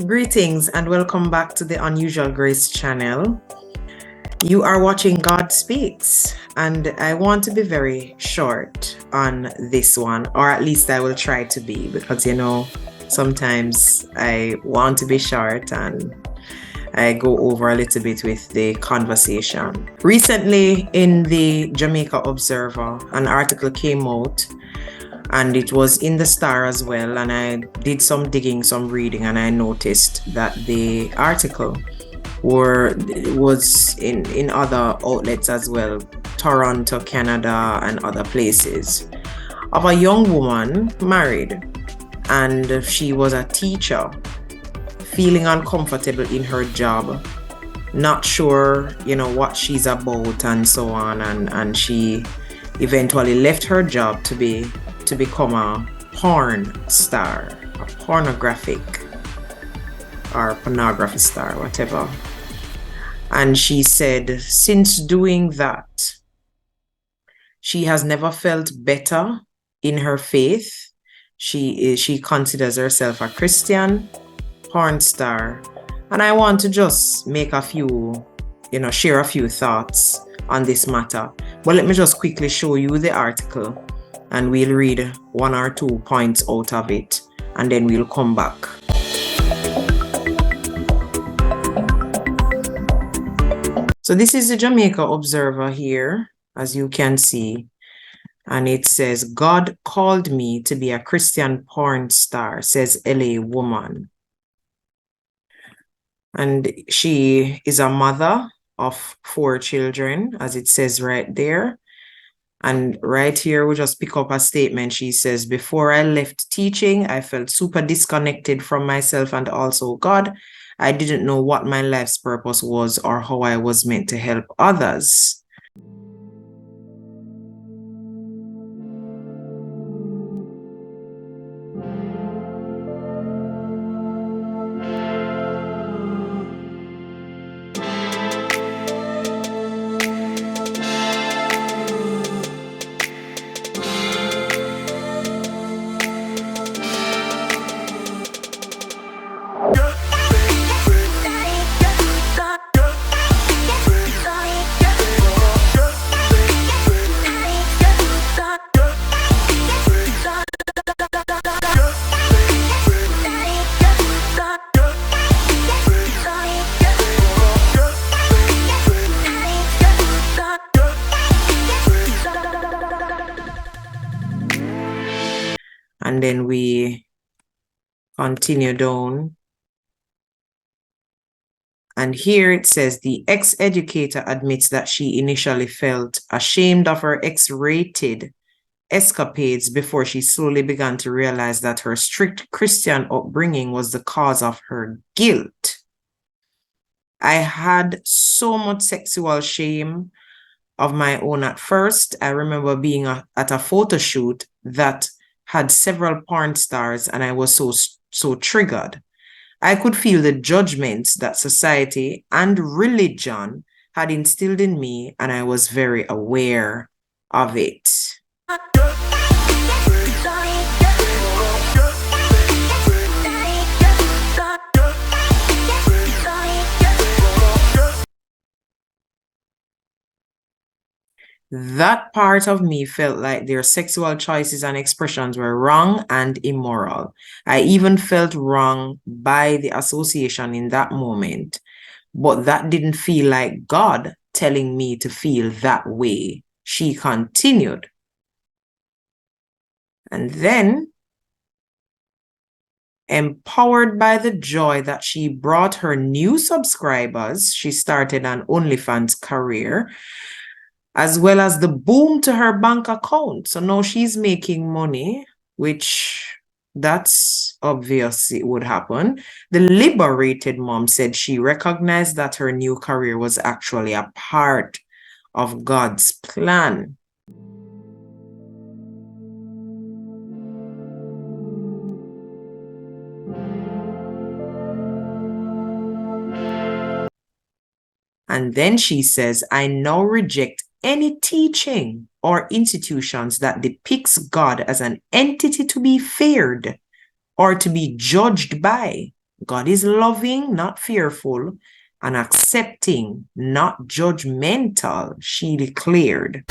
Greetings and welcome back to the Unusual Grace channel. You are watching God Speaks, and I want to be very short on this one, or at least I will try to be, because sometimes I want to be short and I go over a little bit with the conversation. Recently in the Jamaica Observer, an article came out, and it was in the Star as well, and I did some digging, some reading, and I noticed that the article was in other outlets as well, Toronto, Canada, and other places, of a young woman married, and she was a teacher, feeling uncomfortable in her job, not sure what she's about and so on, and she eventually left her job to become a porn star, a pornography star, whatever. And she said since doing that, she has never felt better in her faith. She considers herself a Christian porn star. And I want to just make share a few thoughts on this matter. But let me just quickly show you the article, and we'll read one or two points out of it, and then we'll come back. So this is the Jamaica Observer here, as you can see, and it says, "God called me to be a Christian porn star," says LA woman. And she is a mother of 4 children, as it says right there. And right here, we just pick up a statement. She says, "Before I left teaching, I felt super disconnected from myself and also God. I didn't know what my life's purpose was or how I was meant to help others." And then we continue down. And here it says, the ex-educator admits that she initially felt ashamed of her X-rated escapades before she slowly began to realize that her strict Christian upbringing was the cause of her guilt. "I had so much sexual shame of my own at first. I remember being at a photo shoot that had several porn stars, and I was so triggered. I could feel the judgments that society and religion had instilled in me, and I was very aware of it." "That part of me felt like their sexual choices and expressions were wrong and immoral. I even felt wrong by the association in that moment, but that didn't feel like God telling me to feel that way," she continued. And then, empowered by the joy that she brought her new subscribers, she started an OnlyFans career, as well as the boom to her bank account. So now she's making money, which that's obvious it would happen. The liberated mom said she recognized that her new career was actually a part of God's plan. And then she says, "I now reject any teaching or institutions that depicts God as an entity to be feared or to be judged by. God is loving, not fearful, and accepting, not judgmental, she declared.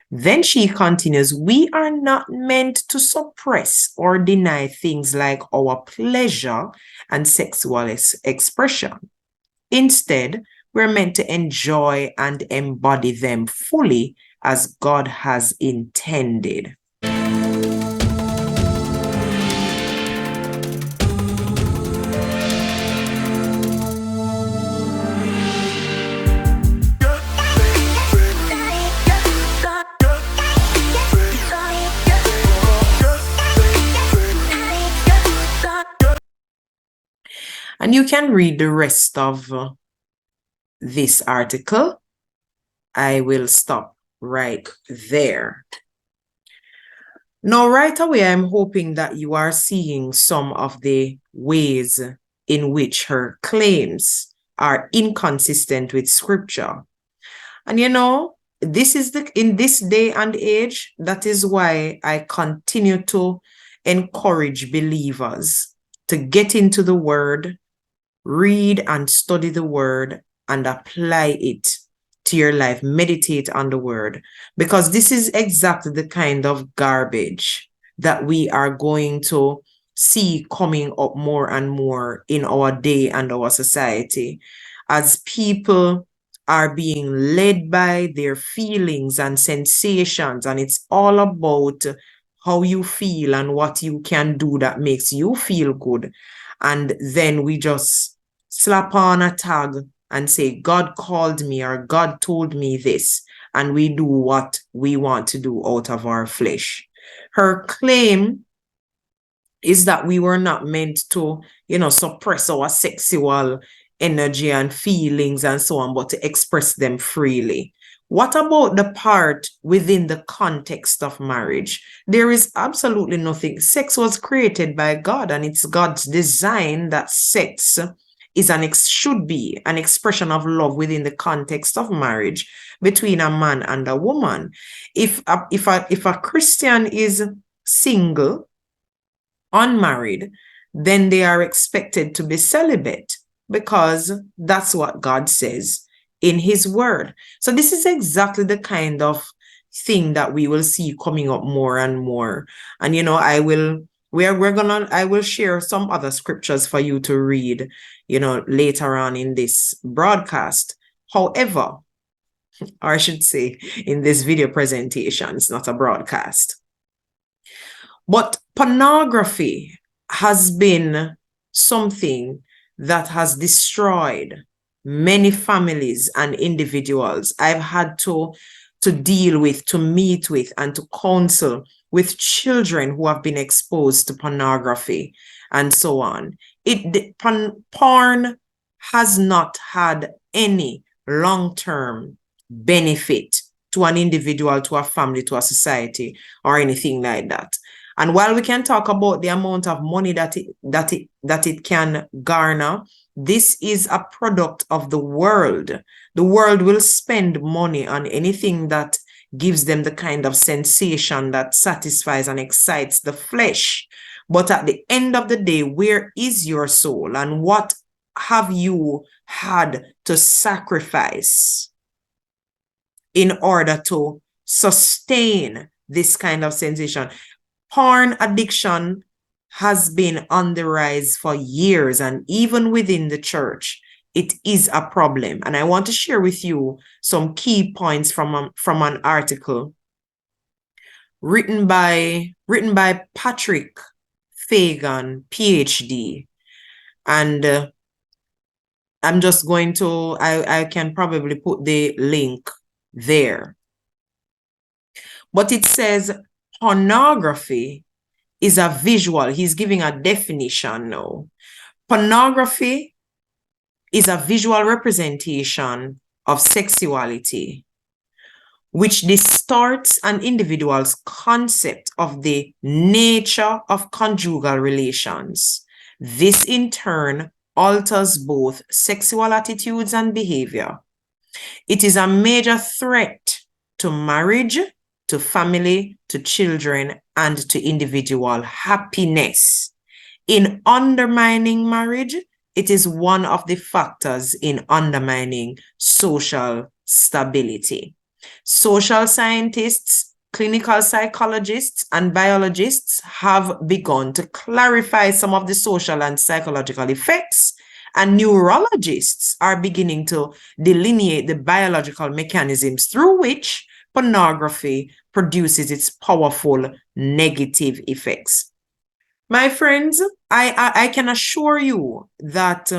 Then she continues, we are not meant to suppress or deny things like our pleasure and sexual expression. Instead, we're meant to enjoy and embody them fully as God has intended. And you can read the rest of this article. I will stop right there. Now, right away, I'm hoping that you are seeing some of the ways in which her claims are inconsistent with scripture. And you know, this is in this day and age, that is why I continue to encourage believers to get into the word, read and study the word, and apply it to your life. Meditate on the word, because this is exactly the kind of garbage that we are going to see coming up more and more in our day and our society, as people are being led by their feelings and sensations, and it's all about how you feel and what you can do that makes you feel good. And then we just slap on a tag and say, God called me, or God told me this, and we do what we want to do out of our flesh. Her claim is that we were not meant to, suppress our sexual energy and feelings and so on, but to express them freely. What about the part within the context of marriage? There is absolutely nothing. Sex was created by God, and it's God's design that sex should be an expression of love within the context of marriage between a man and a woman. If a Christian is single, unmarried, then they are expected to be celibate, because that's what God says in his word. So this is exactly the kind of thing that we will see coming up more and more. And I will share some other scriptures for you to read, later on in this broadcast. However, or I should say in this video presentation, it's not a broadcast. But pornography has been something that has destroyed many families and individuals. I've had to deal with, to meet with, and to counsel with children who have been exposed to pornography and so on. Porn has not had any long-term benefit to an individual, to a family, to a society, or anything like that. And while we can talk about the amount of money that it can garner, this is a product of the world. The world will spend money on anything that gives them the kind of sensation that satisfies and excites the flesh. But at the end of the day, where is your soul, and what have you had to sacrifice in order to sustain this kind of sensation? Porn addiction has been on the rise for years, and even within the church, it is a problem. And I want to share with you some key points from an article written by Patrick FAGAN, PH.D. And I'm just going to, I can probably put the link there. But it says, pornography is a visual. He's giving a definition now. Pornography is a visual representation of sexuality, which distorts an individual's concept of the nature of conjugal relations. This in turn alters both sexual attitudes and behavior. It is a major threat to marriage, to family, to children, and to individual happiness. In undermining marriage, it is one of the factors in undermining social stability. Social scientists, clinical psychologists, and biologists have begun to clarify some of the social and psychological effects, and neurologists are beginning to delineate the biological mechanisms through which pornography produces its powerful negative effects. My friends, I can assure you that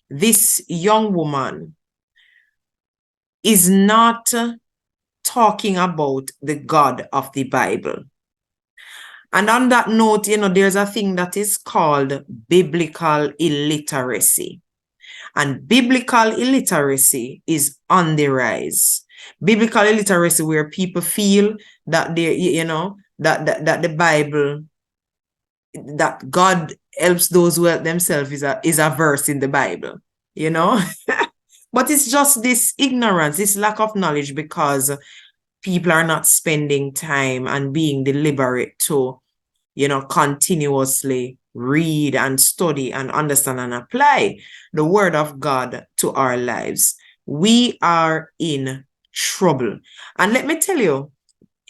this young woman is not talking about the God of the Bible. And on that note, there's a thing that is called biblical illiteracy. And biblical illiteracy is on the rise. Biblical illiteracy where people feel that that the Bible, that God helps those who help themselves is a verse in the Bible, But it's just this ignorance, this lack of knowledge, because people are not spending time and being deliberate to, continuously read and study and understand and apply the word of God to our lives. We are in trouble. And let me tell you,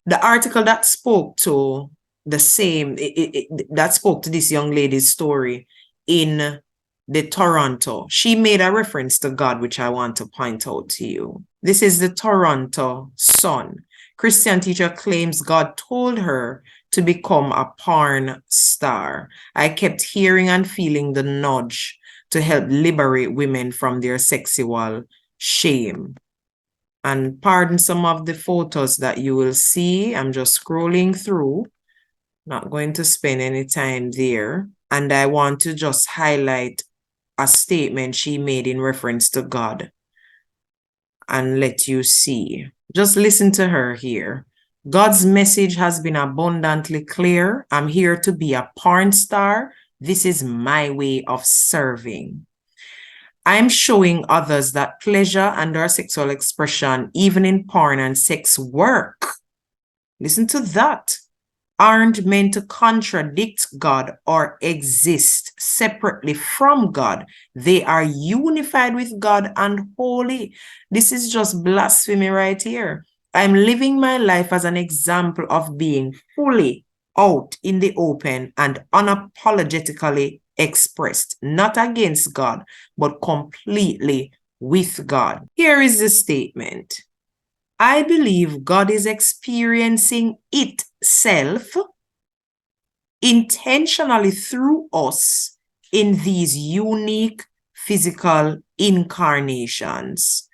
the article that spoke to that spoke to this young lady's story in the Toronto, she made a reference to God, which I want to point out to you. This is the Toronto Sun. Christian teacher claims God told her to become a porn star. I kept hearing and feeling the nudge to help liberate women from their sexual shame. And pardon some of the photos that you will see. I'm just scrolling through, not going to spend any time there. And I want to just highlight a statement she made in reference to God and let you see. Just listen to her here. God's message has been abundantly clear. I'm here to be a porn star. This is my way of serving. I'm showing others that pleasure and our sexual expression, even in porn and sex work, listen to that, aren't meant to contradict God or exist separately from God. They are unified with God and holy. This is just blasphemy right here. I'm living my life as an example of being fully out in the open and unapologetically expressed, not against God, but completely with God. Here is the statement. I believe God is experiencing itself intentionally through us in these unique physical incarnations.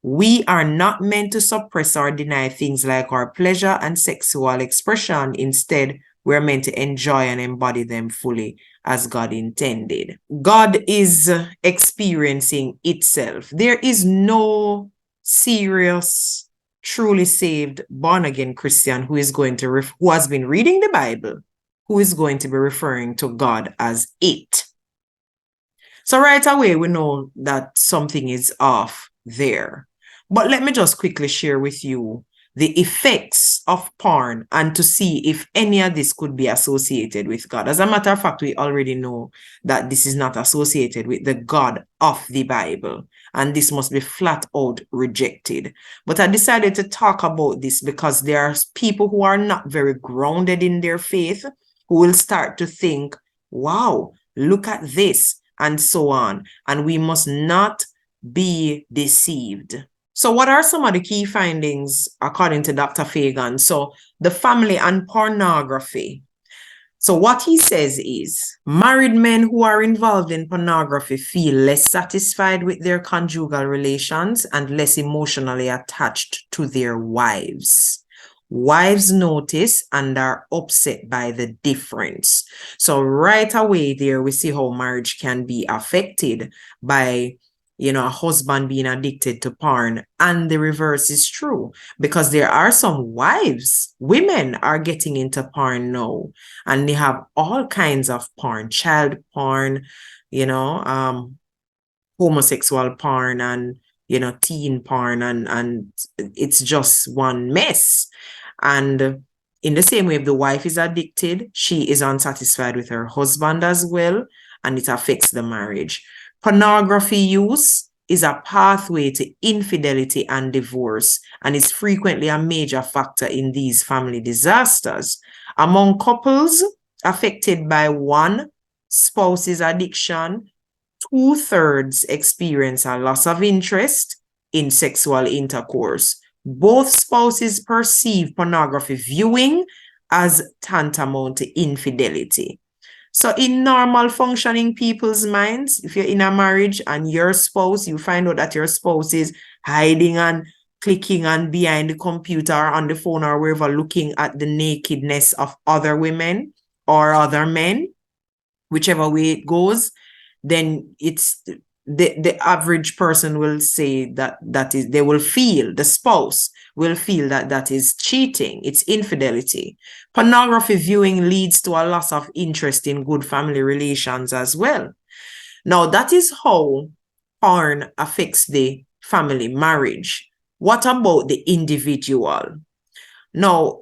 We are not meant to suppress or deny things like our pleasure and sexual expression. Instead, we're meant to enjoy and embody them fully as God intended. God is experiencing itself. There is no serious, truly saved, born-again Christian who is going to who has been reading the Bible, who is going to be referring to God as it. So right away, we know that something is off there. But let me just quickly share with you the effects of porn and to see if any of this could be associated with God. As a matter of fact, we already know that this is not associated with the God of the Bible, and this must be flat out rejected. But I decided to talk about this because there are people who are not very grounded in their faith who will start to think, wow, look at this, and so on. And we must not be deceived. So what are some of the key findings according to Dr. FAGAN? So the family and pornography. So what he says is, married men who are involved in pornography feel less satisfied with their conjugal relations and less emotionally attached to their wives. Wives notice and are upset by the difference. So right away there, we see how marriage can be affected by a husband being addicted to porn. And the reverse is true, because there are some women are getting into porn now, and they have all kinds of porn, child porn, homosexual porn, and teen porn, and it's just one mess. And in the same way, if the wife is addicted, she is unsatisfied with her husband as well, and it affects the marriage. Pornography use is a pathway to infidelity and divorce, and is frequently a major factor in these family disasters. Among couples affected by one spouse's addiction, 2/3 experience a loss of interest in sexual intercourse. Both spouses perceive pornography viewing as tantamount to infidelity. So in normal functioning people's minds, if you're in a marriage and your spouse, you find out that your spouse is hiding and clicking and behind the computer or on the phone or wherever, looking at the nakedness of other women or other men, whichever way it goes, then it's the average person will say that is, they will feel, the spouse will feel that is cheating, it's infidelity. Pornography viewing leads to a loss of interest in good family relations as well. Now, that is how porn affects the family marriage. What about the individual? Now,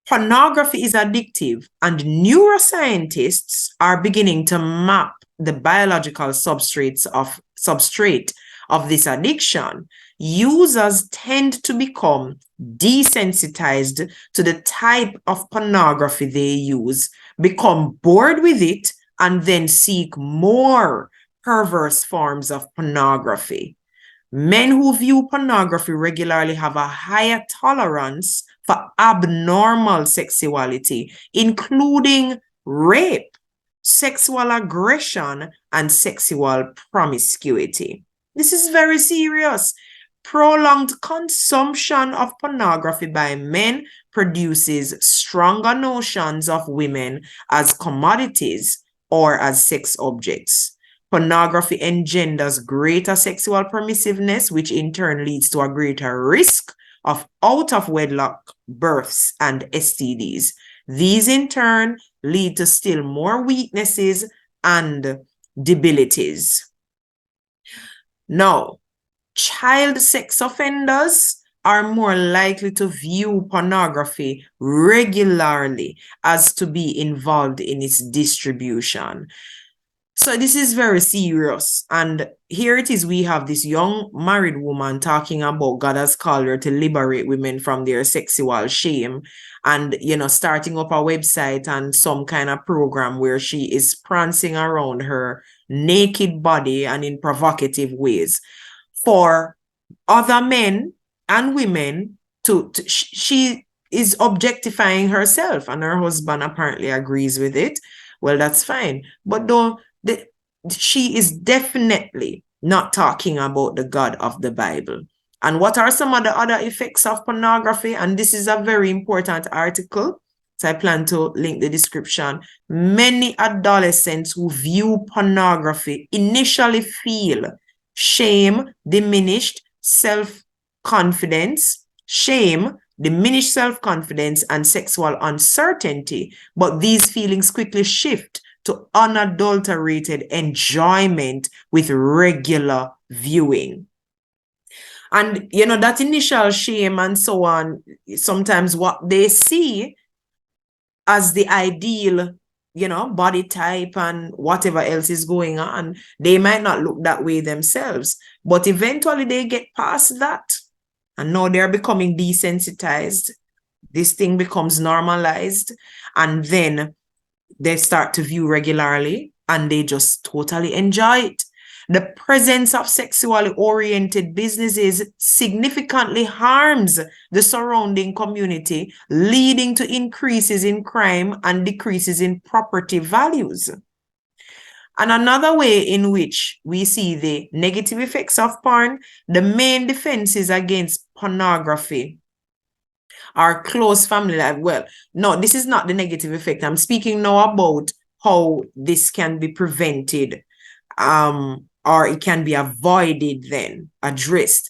pornography is addictive, and neuroscientists are beginning to map the biological substrate of this addiction. Users tend to become desensitized to the type of pornography they use, become bored with it, and then seek more perverse forms of pornography. Men who view pornography regularly have a higher tolerance for abnormal sexuality, including rape, sexual aggression, and sexual promiscuity. This is very serious. Prolonged consumption of pornography by men produces stronger notions of women as commodities or as sex objects. Pornography engenders greater sexual permissiveness, which in turn leads to a greater risk of out-of-wedlock births and STDs. These in turn lead to still more weaknesses and debilities. Now, child sex offenders are more likely to view pornography regularly as to be involved in its distribution. So this is very serious. And here it is, we have this young married woman talking about God has called her to liberate women from their sexual shame, and, starting up a website and some kind of program where she is prancing around her naked body and in provocative ways for other men and women she is objectifying herself, and her husband apparently agrees with it. Well, that's fine. But she is definitely not talking about the God of the Bible. And what are some of the other effects of pornography? And this is a very important article, so I plan to link the description. Many adolescents who view pornography initially feel shame, diminished self-confidence, and sexual uncertainty. But these feelings quickly shift to unadulterated enjoyment with regular viewing. And, that initial shame and so on, sometimes what they see as the ideal, body type and whatever else is going on, they might not look that way themselves. But eventually they get past that, and now they're becoming desensitized. This thing becomes normalized, and then they start to view regularly, and they just totally enjoy it. The presence of sexually oriented businesses significantly harms the surrounding community, leading to increases in crime and decreases in property values. And another way in which we see the negative effects of porn, the main defenses against pornography are close family life. Well, no, this is not the negative effect. I'm speaking now about how this can be prevented, or it can be avoided then, addressed.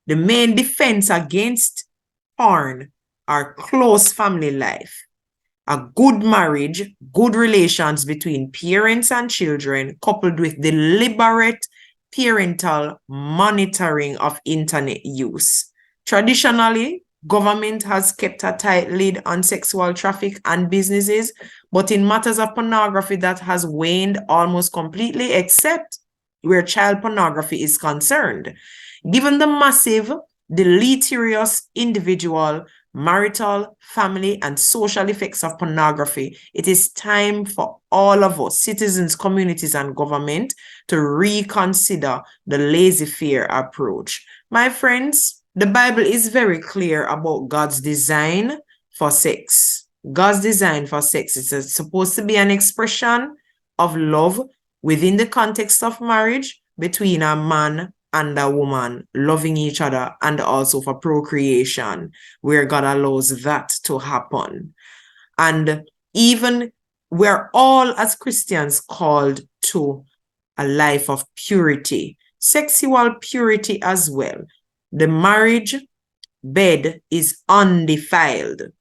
The main defense against porn are close family life, a good marriage, good relations between parents and children, coupled with deliberate parental monitoring of internet use. Traditionally, government has kept a tight lid on sexual traffic and businesses, but in matters of pornography, that has waned almost completely, except where child pornography is concerned. Given the massive, deleterious individual, marital, family, and social effects of pornography, it is time for all of us, citizens, communities, and government, to reconsider the laissez-faire approach. My friends, the Bible is very clear about God's design for sex. God's design for sex is supposed to be an expression of love within the context of marriage between a man and a woman loving each other, and also for procreation, where God allows that to happen. And even we're all as Christians called to a life of purity, sexual purity as well. The marriage bed is undefiled.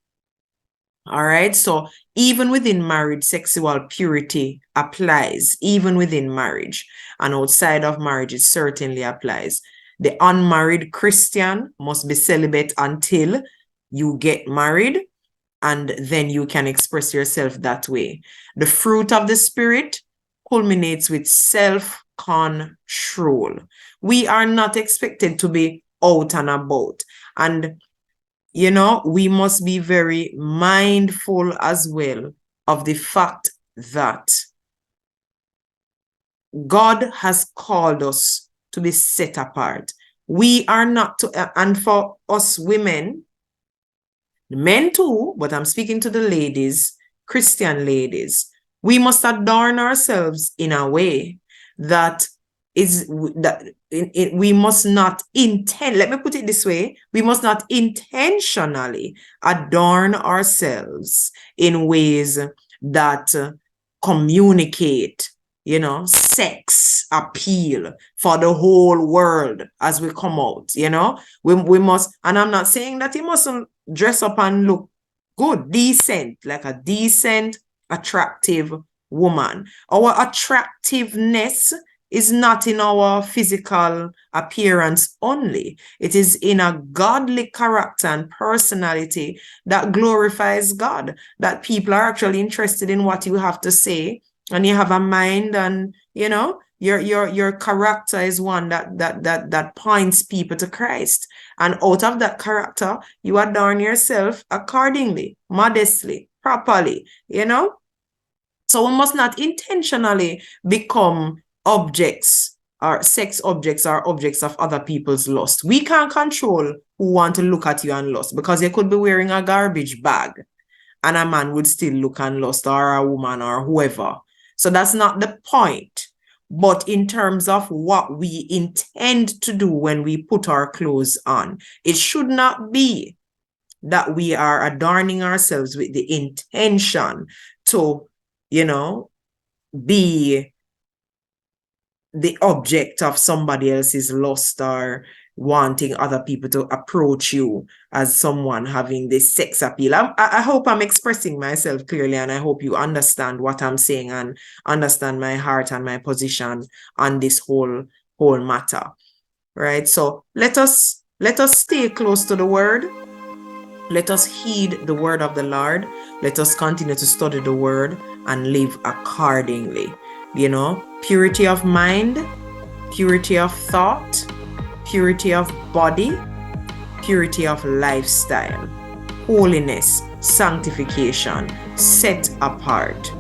All right, so even within marriage, sexual purity applies, even within marriage. And outside of marriage, it certainly applies. The unmarried Christian must be celibate until you get married, and then you can express yourself that way. The fruit of the Spirit culminates with self-control. We are not expected to be out and about. And we must be very mindful as well of the fact that God has called us to be set apart. We are not to, and for us women, men too, but I'm speaking to the ladies, Christian ladies, we must adorn ourselves in a way that we must not let me put it this way, we must not intentionally adorn ourselves in ways that communicate, sex appeal for the whole world as we come out, we must, and I'm not saying that you mustn't dress up and look good, decent, like a decent, attractive woman. Our attractiveness is not in our physical appearance only. It is in a godly character and personality that glorifies God, that people are actually interested in what you have to say, and you have a mind, and your character is one that points people to Christ. And out of that character, you adorn yourself accordingly, modestly, properly, So we must not intentionally become objects or sex objects or objects of other people's lust. We can't control who want to look at you and lust, because you could be wearing a garbage bag and a man would still look and lust, or a woman or whoever. So that's not the point. But in terms of what we intend to do when we put our clothes on, it should not be that we are adorning ourselves with the intention to, be the object of somebody else's lust, or wanting other people to approach you as someone having this sex appeal. I hope I'm expressing myself clearly, and I hope you understand what I'm saying and understand my heart and my position on this whole matter, right? So let us stay close to the word. Let us heed the word of the Lord. Let us continue to study the word and live accordingly. Purity of mind, purity of thought, purity of body, purity of lifestyle, holiness, sanctification, set apart.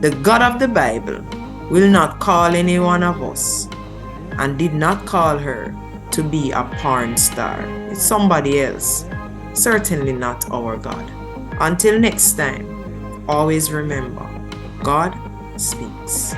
The God of the Bible will not call any one of us, and did not call her to be a porn star. It's somebody else. Certainly not our God. Until next time, always remember, God speaks.